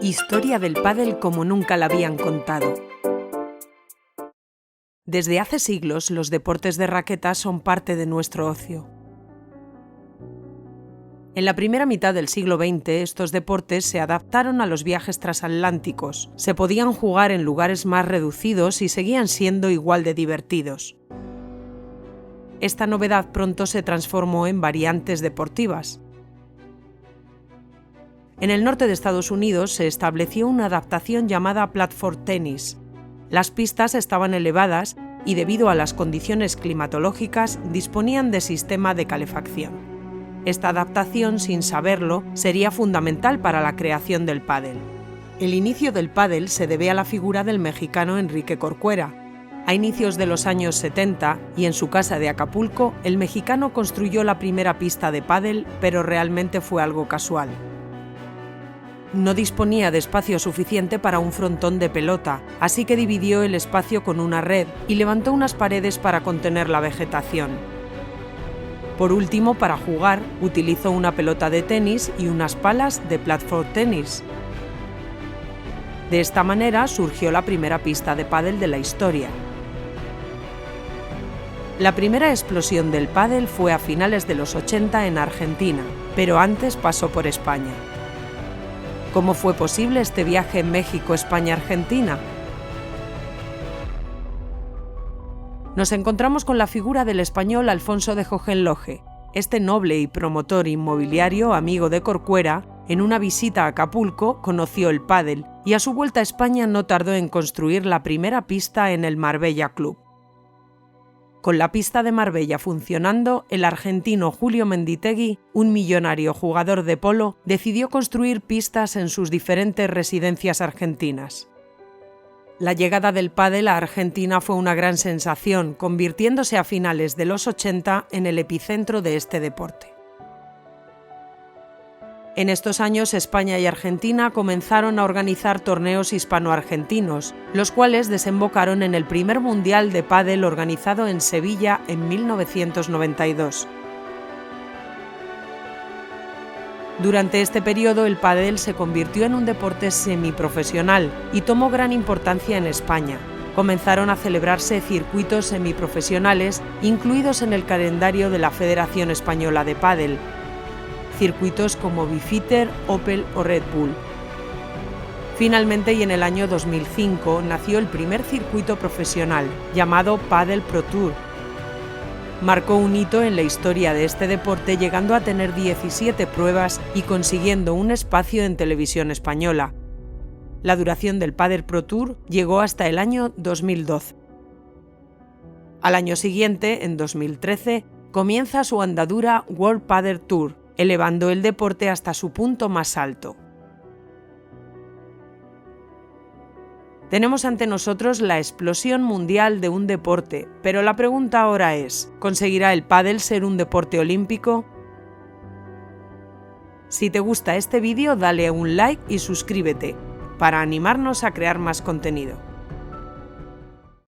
Historia del pádel como nunca la habían contado. Desde hace siglos, los deportes de raqueta son parte de nuestro ocio. En la primera mitad del siglo XX, estos deportes se adaptaron a los viajes transatlánticos. Se podían jugar en lugares más reducidos y seguían siendo igual de divertidos. Esta novedad pronto se transformó en variantes deportivas. En el norte de Estados Unidos se estableció una adaptación llamada platform tennis. Las pistas estaban elevadas y, debido a las condiciones climatológicas, disponían de sistema de calefacción. Esta adaptación, sin saberlo, sería fundamental para la creación del pádel. El inicio del pádel se debe a la figura del mexicano Enrique Corcuera. A inicios de los años 70, y en su casa de Acapulco, el mexicano construyó la primera pista de pádel, pero realmente fue algo casual. No disponía de espacio suficiente para un frontón de pelota, así que dividió el espacio con una red y levantó unas paredes para contener la vegetación. Por último, para jugar, utilizó una pelota de tenis y unas palas de platform tenis. De esta manera surgió la primera pista de pádel de la historia. La primera explosión del pádel fue a finales de los 80 en Argentina, pero antes pasó por España. ¿Cómo fue posible este viaje México-España-Argentina? Nos encontramos con la figura del español Alfonso de Hohenlohe. Este noble y promotor inmobiliario, amigo de Corcuera, en una visita a Acapulco conoció el pádel y a su vuelta a España no tardó en construir la primera pista en el Marbella Club. Con la pista de Marbella funcionando, el argentino Julio Menditegui, un millonario jugador de polo, decidió construir pistas en sus diferentes residencias argentinas. La llegada del pádel a Argentina fue una gran sensación, convirtiéndose a finales de los 80 en el epicentro de este deporte. En estos años, España y Argentina comenzaron a organizar torneos hispano-argentinos, los cuales desembocaron en el primer Mundial de Pádel organizado en Sevilla en 1992. Durante este periodo, el pádel se convirtió en un deporte semiprofesional y tomó gran importancia en España. Comenzaron a celebrarse circuitos semiprofesionales incluidos en el calendario de la Federación Española de Pádel, circuitos como Bifitter, Opel o Red Bull. Finalmente, y en el año 2005, nació el primer circuito profesional, llamado Padel Pro Tour. Marcó un hito en la historia de este deporte, llegando a tener 17 pruebas y consiguiendo un espacio en televisión española. La duración del Padel Pro Tour llegó hasta el año 2012. Al año siguiente, en 2013, comienza su andadura World Padel Tour, elevando el deporte hasta su punto más alto. Tenemos ante nosotros la explosión mundial de un deporte, pero la pregunta ahora es, ¿conseguirá el pádel ser un deporte olímpico? Si te gusta este vídeo, dale un like y suscríbete, para animarnos a crear más contenido.